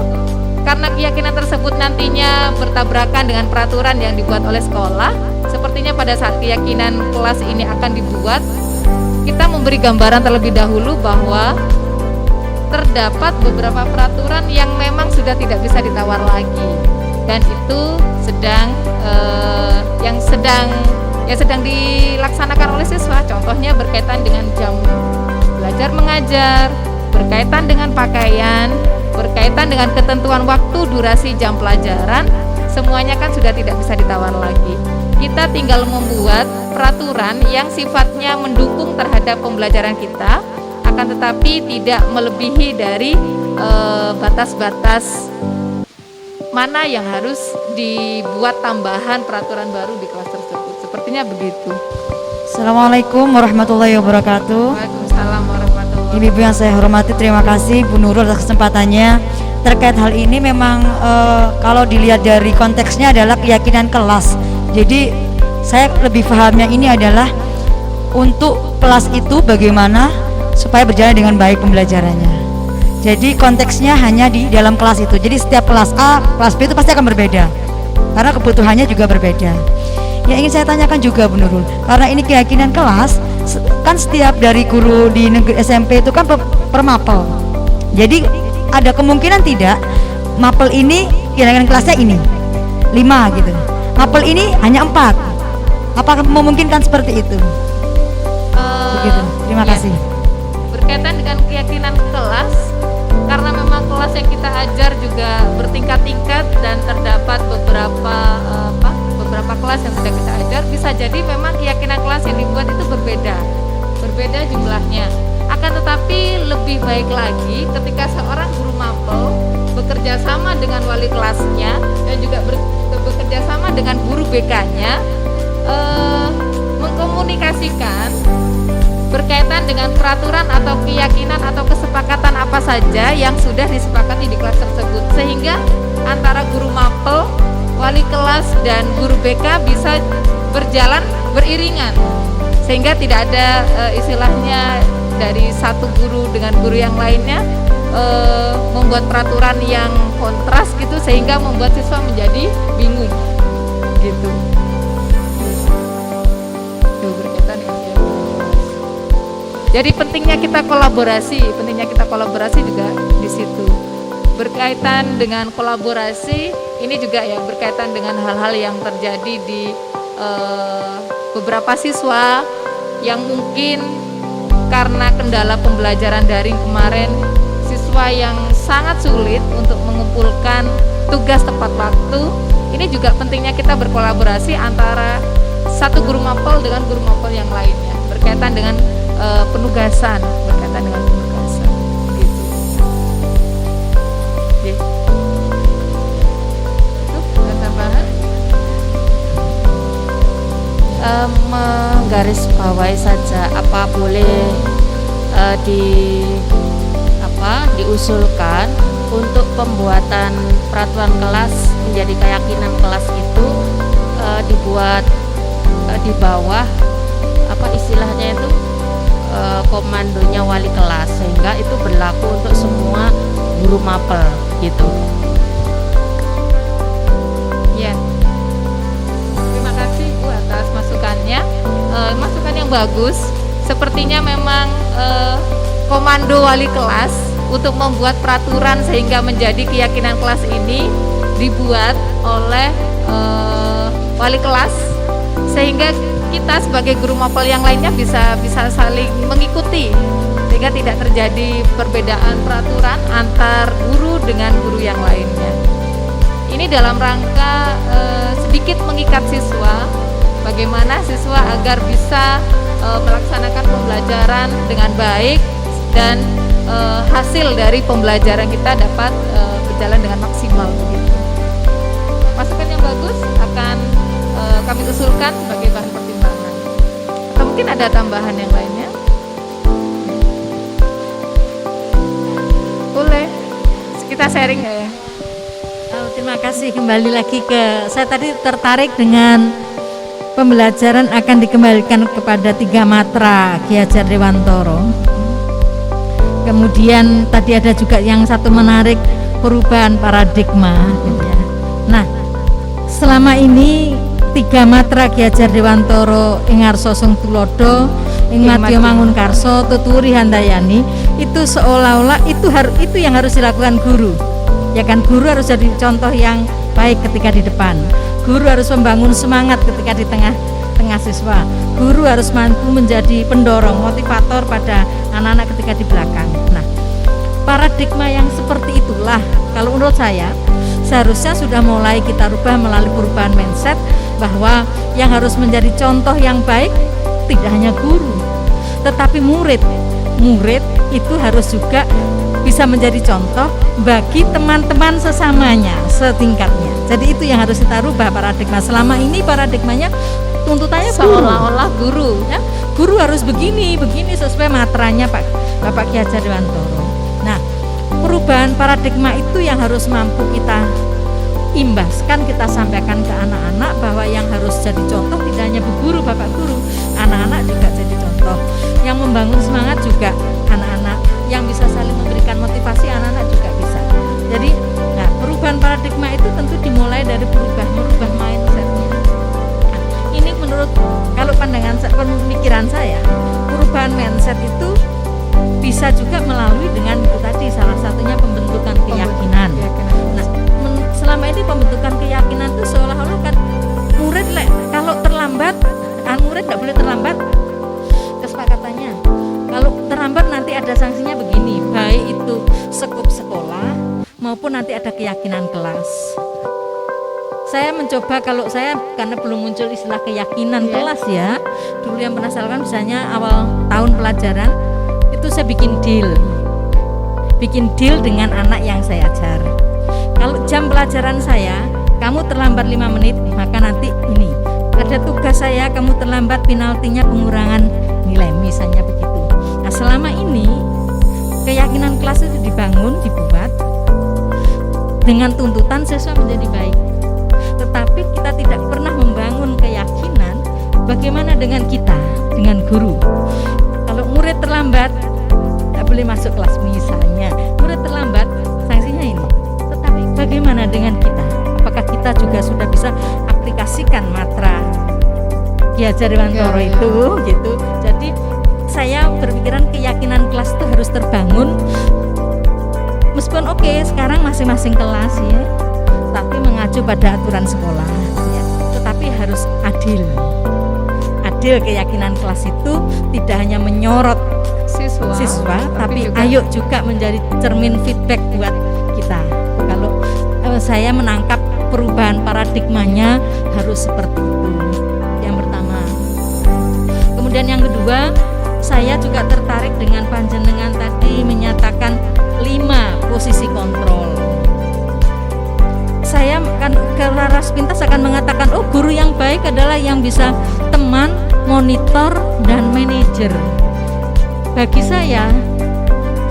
karena keyakinan tersebut nantinya bertabrakan dengan peraturan yang dibuat oleh sekolah. Sepertinya pada saat keyakinan kelas ini akan dibuat, kita memberi gambaran terlebih dahulu bahwa terdapat beberapa peraturan yang memang sudah tidak bisa ditawar lagi, dan itu sedang dilaksanakan oleh siswa. Contohnya berkaitan dengan jam belajar mengajar, berkaitan dengan pakaian, berkaitan dengan ketentuan waktu durasi jam pelajaran, semuanya kan sudah tidak bisa ditawar lagi. Kita tinggal membuat peraturan yang sifatnya mendukung terhadap pembelajaran kita, akan tetapi tidak melebihi dari batas-batas mana yang harus dibuat tambahan peraturan baru di kelas tersebut. Sepertinya begitu. Assalamualaikum warahmatullahi wabarakatuh. Waalaikumsalam warahmatullahi wabarakatuh. Ibu-ibu yang saya hormati, terima kasih Bu Nurul atas kesempatannya. Terkait hal ini memang kalau dilihat dari konteksnya adalah keyakinan kelas. Jadi saya lebih pahamnya ini adalah untuk kelas itu bagaimana supaya berjalan dengan baik pembelajarannya. Jadi konteksnya hanya di dalam kelas itu. Jadi setiap kelas A, kelas B itu pasti akan berbeda karena kebutuhannya juga berbeda. Yang ingin saya tanyakan juga Bu Nurul, karena ini keyakinan kelas, kan setiap dari guru di negeri SMP itu kan per mapel. Jadi ada kemungkinan tidak mapel ini keyakinan kelasnya ini 5 gitu, mapel ini hanya 4. Apakah memungkinkan seperti itu? Begitu. Terima kasih. Berkaitan dengan keyakinan kelas, karena memang kelas yang kita ajar juga bertingkat-tingkat dan terdapat beberapa kelas yang sudah kita ajar, bisa jadi memang keyakinan kelas yang dibuat itu berbeda jumlahnya. Akan tetapi lebih baik lagi ketika seorang guru mapel bekerja sama dengan wali kelasnya dan juga bekerja sama dengan guru BK-nya, mengkomunikasikan berkaitan dengan peraturan atau keyakinan atau kesepakatan apa saja yang sudah disepakati di kelas tersebut, sehingga antara guru mapel, wali kelas dan guru BK bisa berjalan beriringan, sehingga tidak ada istilahnya dari satu guru dengan guru yang lainnya membuat peraturan yang kontras gitu, sehingga membuat siswa menjadi bingung gitu. Jadi pentingnya kita kolaborasi juga di situ. Berkaitan dengan kolaborasi ini juga ya berkaitan dengan hal-hal yang terjadi di beberapa siswa yang mungkin karena kendala pembelajaran daring kemarin, siswa yang sangat sulit untuk mengumpulkan tugas tepat waktu. Ini juga pentingnya kita berkolaborasi antara satu guru mapel dengan guru mapel yang lainnya berkaitan dengan penugasan, gitu. Oke. Itu ada tambahan? Menggarisbawahi saja, apa boleh diusulkan untuk pembuatan peraturan kelas menjadi keyakinan kelas itu dibuat di bawah apa istilahnya itu komandonya wali kelas, sehingga itu berlaku untuk semua guru mapel gitu. Ya. Terima kasih Bu atas masukannya. Masukan yang bagus. Sepertinya memang komando wali kelas untuk membuat peraturan sehingga menjadi keyakinan kelas ini dibuat oleh wali kelas, sehingga kita sebagai guru mapel yang lainnya bisa saling mengikuti, sehingga tidak terjadi perbedaan peraturan antar guru dengan guru yang lainnya. Ini dalam rangka sedikit mengikat siswa, bagaimana siswa agar bisa melaksanakan pembelajaran dengan baik dan hasil dari pembelajaran kita dapat berjalan dengan maksimal begitu. Masukan yang bagus akan kami usulkan sebagai bahan pertimbangan. Atau mungkin ada tambahan yang lainnya? Boleh. Kita sharing ya. Terima kasih. Kembali lagi ke saya tadi tertarik dengan pembelajaran akan dikembalikan kepada 3 matra Ki Hajar Dewantoro. Kemudian tadi ada juga yang satu menarik, perubahan paradigma gitu ya. Nah, selama ini 3 matra Ki Hajar Dewantoro ing Arso Sung Tulodo, ing Madya Mangunkarso, Tuturi Handayani, itu seolah-olah itu yang harus dilakukan guru. Ya kan, guru harus jadi contoh yang baik ketika di depan. Guru harus membangun semangat ketika di tengah siswa. Guru harus mampu menjadi pendorong, motivator pada anak-anak ketika di belakang. Nah, paradigma yang seperti itulah kalau menurut saya seharusnya sudah mulai kita rubah melalui perubahan mindset, bahwa yang harus menjadi contoh yang baik tidak hanya guru, tetapi murid itu harus juga bisa menjadi contoh bagi teman-teman sesamanya, setingkatnya. Jadi itu yang harus kita rubah paradigma. Selama ini paradigmanya tuntutannya Seolah-olah guru. ya, guru harus begini sesuai matranya Bapak Ki Hajar Dewantoro. Nah, perubahan paradigma itu yang harus mampu kita imbaskan, kita sampaikan ke anak-anak, bahwa yang harus jadi contoh tidak hanya bu guru, bapak guru, anak-anak juga jadi contoh. Yang membangun semangat juga anak-anak, yang bisa saling memberikan motivasi anak-anak juga bisa. Jadi, nah, perubahan paradigma itu tentu dimulai dari merubah mindsetnya. Nah, ini menurut kalau pandangan pemikiran saya, perubahan mindset itu bisa juga melalui dengan itu tadi, salah satunya pembentukan keyakinan. Nah, selama ini pembentukan keyakinan itu seolah-olah kan murid kalau terlambat, murid nggak boleh terlambat. Kesepakatannya, kalau terlambat nanti ada sanksinya begini, baik itu skup sekolah maupun nanti ada keyakinan kelas. Saya mencoba, kalau saya karena belum muncul istilah keyakinan kelas ya, dulu yang pernah saya lakukan misalnya awal tahun pelajaran itu saya bikin deal dengan anak yang saya ajar. Kalau jam pelajaran saya, kamu terlambat 5 menit, maka nanti ini ada tugas saya, kamu terlambat, penaltinya pengurangan nilai, misalnya begitu. Nah, selama ini keyakinan kelas itu dibuat dengan tuntutan siswa menjadi baik, tetapi kita tidak pernah membangun keyakinan bagaimana dengan kita, dengan guru. Kalau murid terlambat tidak boleh masuk kelas misalnya, murid terlambat sanksinya ini. Tetapi bagaimana dengan kita? Apakah kita juga sudah bisa aplikasikan matra Ki Hajar Dewantoro itu gitu. Jadi saya berpikiran keyakinan kelas itu harus terbangun, meskipun sekarang masing-masing kelas ya, tapi mengacu pada aturan sekolah ya, tetapi harus adil. Keyakinan kelas itu tidak hanya menyorot siswa, tapi juga ayo juga menjadi cermin feedback buat kita. Kalau saya menangkap perubahan paradigmanya harus seperti itu. Yang pertama. Kemudian yang kedua, saya juga tertarik dengan panjenengan tadi menyatakan 5 posisi kontrol. Saya kan ke laras pintas akan mengatakan, oh guru yang baik adalah yang bisa teman, monitor, dan manajer. Bagi saya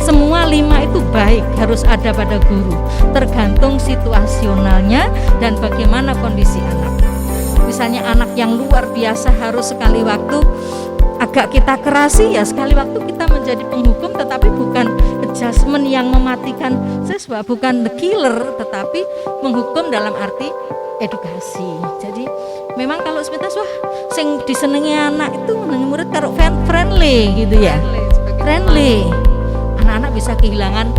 semua 5 itu baik, harus ada pada guru, tergantung situasionalnya dan bagaimana kondisi anak. Misalnya anak yang luar biasa harus sekali waktu agak kita kerasi, ya sekali waktu kita menjadi penghukum, tetapi bukan adjustment yang mematikan siswa, bukan the killer, tetapi menghukum dalam arti edukasi. Jadi memang kalau sepintas wah sing disenengi anak itu murid karo friendly gitu ya, friendly. Anak-anak bisa kehilangan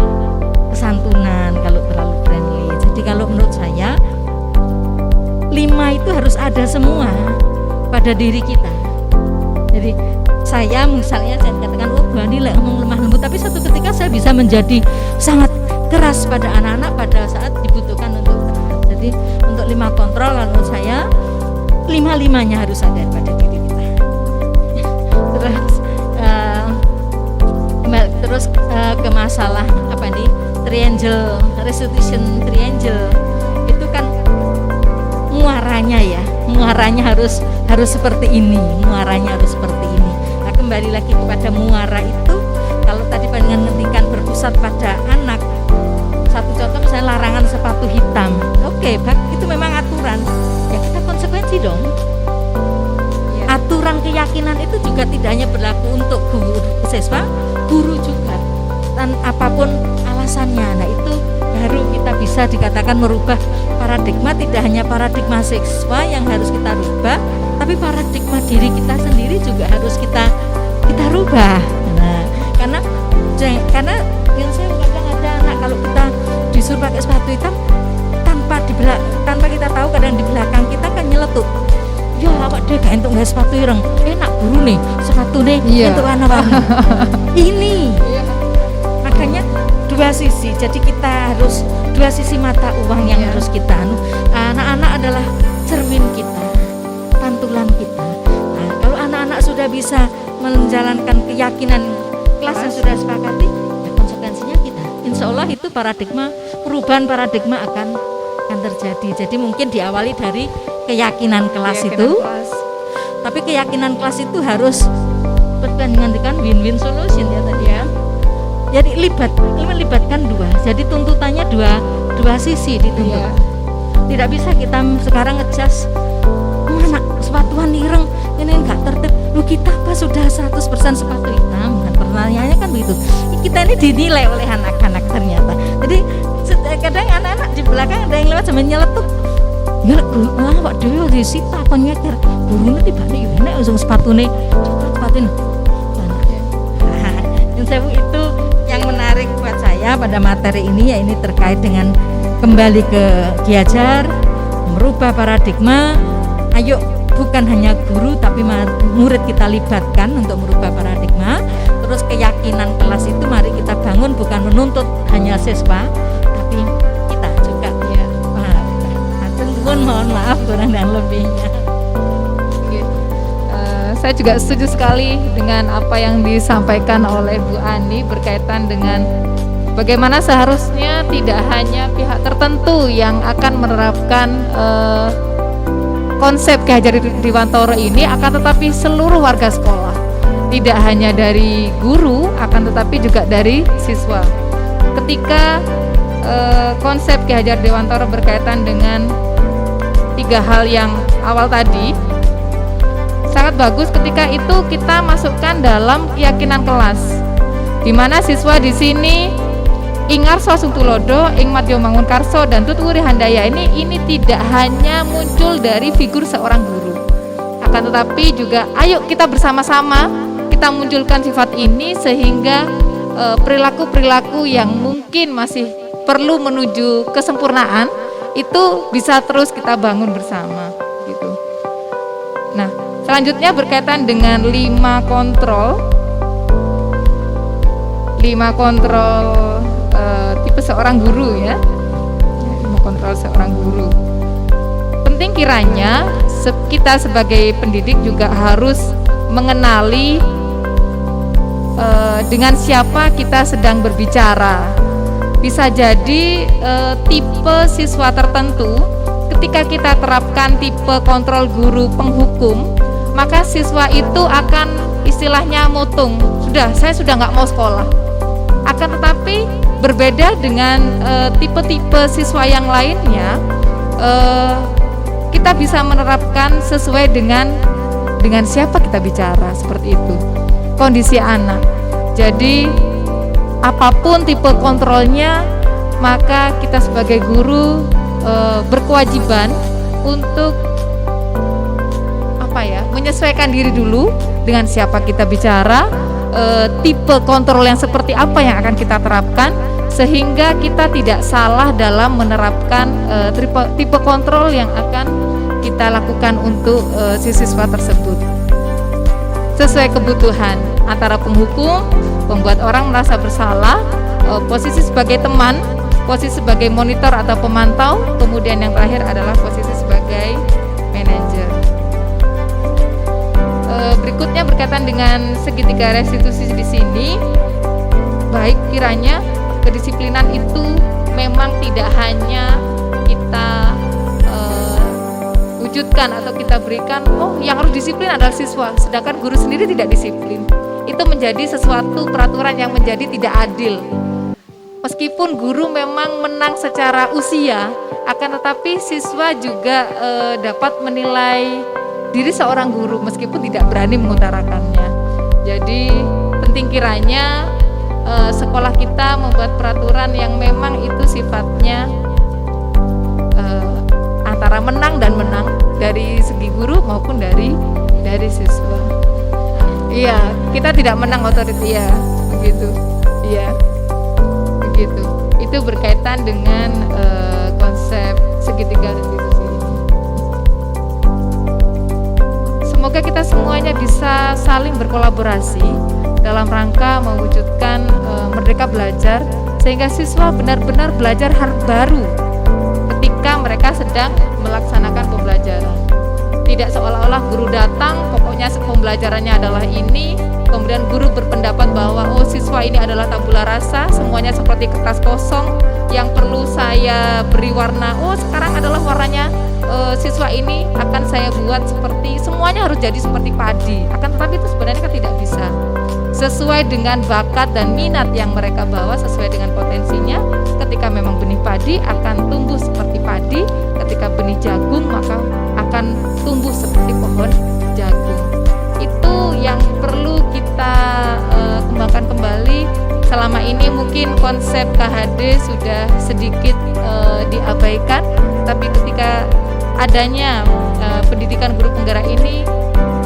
kesantunan kalau terlalu friendly. Jadi kalau menurut saya 5 itu harus ada semua pada diri kita. Jadi saya misalnya saya katakan oh Bu Ani ngomong lemah lembut, tapi satu ketika saya bisa menjadi sangat keras pada anak-anak pada saat dibutuhkan untuk keras. Jadi untuk 5 kontrol menurut saya 5-5-nya harus ada pada diri kita. Terus ke masalah apa nih, triangle restitution triangle itu kan muaranya harus seperti ini, muaranya harus seperti ini. Nah kembali lagi kepada muara itu, kalau tadi panjenengan ngendikan berpusat pada anak, satu contoh misalnya larangan sepatu hitam, oke, itu memang aturan, ya kita konsekuensi dong. Aturan keyakinan itu juga tidak hanya berlaku untuk guru siswa, guru juga, dan apapun alasannya. Nah itu baru kita bisa dikatakan merubah paradigma, tidak hanya paradigma siswa yang harus kita rubah, tapi paradigma diri kita sendiri juga harus kita rubah. Nah, karena yang saya kadang ada anak kalau kita disuruh pakai sepatu hitam tanpa kita tahu, kadang di belakang kita kan nyeletuk. Ya awak deh gak entuk nggak sepatu ireng, enak guru nih sepatu nih untuk warna-warni. Ini makanya dua sisi, jadi kita harus dua sisi mata uang yang harus kita anak-anak adalah cermin kita, pantulan kita. Nah, kalau anak-anak sudah bisa menjalankan keyakinan kelas yang sudah sepakati, ya konsekuensinya kita insya Allah itu perubahan paradigma akan terjadi. Jadi mungkin diawali dari keyakinan kelas itu. Tapi keyakinan kelas itu harus dengan win-win solution ya tadi ya. Jadi melibatkan dua. Jadi tuntutannya dua sisi dituntut. Tidak bisa kita sekarang ngejudge anak sepatuan ireng ini enggak tertib. Lu kita apa sudah 100% sepatu hitam? Kan pertanyaannya kan begitu. Kita ini dinilai oleh anak-anak ternyata. Jadi kadang anak-anak di belakang ada yang lewat sambil nyeletuk. Ya awak dhewe di sita apa nyeker. Gurune tibane yo enek usung sepatune. Sepatune. Yang saya itu yang menarik buat saya pada materi ini, ya ini terkait dengan kembali ke Ki-Hajar, merubah paradigma. Ayo bukan hanya guru tapi murid kita libatkan untuk merubah paradigma. Terus keyakinan kelas itu mari kita bangun, bukan menuntut hanya siswa tapi kita juga ya. Mohon maaf kurang dan lebihnya. Saya juga setuju sekali dengan apa yang disampaikan oleh Bu Ani berkaitan dengan bagaimana seharusnya tidak hanya pihak tertentu yang akan menerapkan konsep Ki Hajar Dewantara ini, akan tetapi seluruh warga sekolah, tidak hanya dari guru, akan tetapi juga dari siswa. Ketika konsep Ki Hajar Dewantara berkaitan dengan 3 hal yang awal tadi, sangat bagus ketika itu kita masukkan dalam keyakinan kelas, di mana siswa di sini ingarso sungtulodo, ing madya mangun karso, dan tuturi handaya ini tidak hanya muncul dari figur seorang guru, akan tetapi juga ayo kita bersama-sama kita munculkan sifat ini sehingga perilaku-perilaku yang mungkin masih perlu menuju kesempurnaan itu bisa terus kita bangun bersama gitu. Nah, selanjutnya berkaitan dengan 5 kontrol. 5 kontrol tipe seorang guru ya. 5 kontrol seorang guru. Penting kiranya kita sebagai pendidik juga harus mengenali dengan siapa kita sedang berbicara. Bisa jadi tipe siswa tertentu, ketika kita terapkan tipe kontrol guru penghukum, maka siswa itu akan istilahnya motung, saya sudah nggak mau sekolah. Akan tetapi berbeda dengan tipe-tipe siswa yang lainnya, kita bisa menerapkan sesuai dengan siapa kita bicara, seperti itu kondisi anak. Jadi apapun tipe kontrolnya, maka kita sebagai guru berkewajiban untuk menyesuaikan diri dulu dengan siapa kita bicara, tipe kontrol yang seperti apa yang akan kita terapkan, sehingga kita tidak salah dalam menerapkan tipe kontrol yang akan kita lakukan untuk si siswa tersebut sesuai kebutuhan, antara penghukum, membuat orang merasa bersalah, posisi sebagai teman, posisi sebagai monitor atau pemantau, kemudian yang terakhir adalah posisi sebagai manajer. Berikutnya berkaitan dengan segitiga restitusi di sini, baik kiranya kedisiplinan itu memang tidak hanya kita wujudkan atau kita berikan, yang harus disiplin adalah siswa, sedangkan guru sendiri tidak disiplin. Itu menjadi sesuatu peraturan yang menjadi tidak adil. Meskipun guru memang menang secara usia, akan tetapi siswa juga dapat menilai diri seorang guru meskipun tidak berani mengutarakannya. Jadi penting kiranya sekolah kita membuat peraturan yang memang itu sifatnya antara menang dan menang, dari segi guru maupun dari siswa. Iya, kita tidak menang otoriti ya, begitu. Iya, begitu. Itu berkaitan dengan konsep segitiga restitusi ini. Semoga kita semuanya bisa saling berkolaborasi dalam rangka mewujudkan Merdeka Belajar, sehingga siswa benar-benar belajar hal baru ketika mereka sedang melaksanakan pembelajaran. Tidak seolah-olah guru datang, pokoknya pembelajarannya adalah ini, kemudian guru berpendapat bahwa siswa ini adalah tabula rasa, semuanya seperti kertas kosong yang perlu saya beri warna, sekarang adalah warnanya siswa ini akan saya buat seperti, semuanya harus jadi seperti padi. Akan tetapi itu sebenarnya kan tidak bisa. Sesuai dengan bakat dan minat yang mereka bawa, sesuai dengan potensinya. Ketika memang benih padi akan tumbuh seperti padi, ketika benih jagung maka akan tumbuh seperti pohon jagung. Itu yang perlu kita kembangkan kembali. Selama ini mungkin konsep KHD sudah sedikit diabaikan, tapi ketika adanya pendidikan guru penggerak ini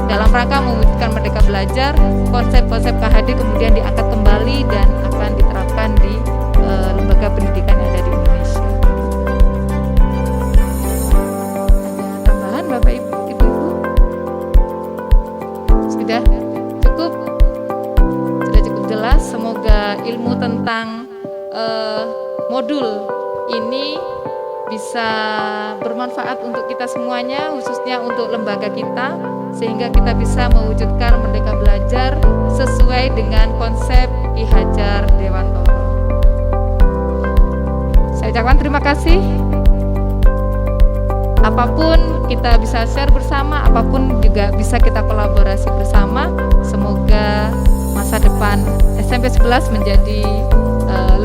dalam rangka mewujudkan Merdeka Belajar, konsep-konsep KHD kemudian diangkat kembali dan akan diterapkan di lembaga pendidikan yang ada di Indonesia. Ada tambahan Bapak Ibu? Sudah cukup jelas. Semoga ilmu tentang modul ini bisa bermanfaat untuk kita semuanya, khususnya untuk lembaga kita, sehingga kita bisa mewujudkan Merdeka Belajar sesuai dengan konsep Ki Hajar Dewantoro. Saya ucapkan terima kasih. Apapun kita bisa share bersama, apapun juga bisa kita kolaborasi bersama. Semoga masa depan SMP 11 menjadi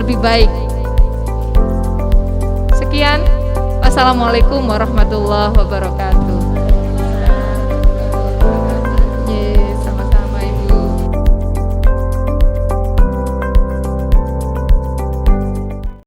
lebih baik. Sekian, wassalamualaikum warahmatullahi wabarakatuh.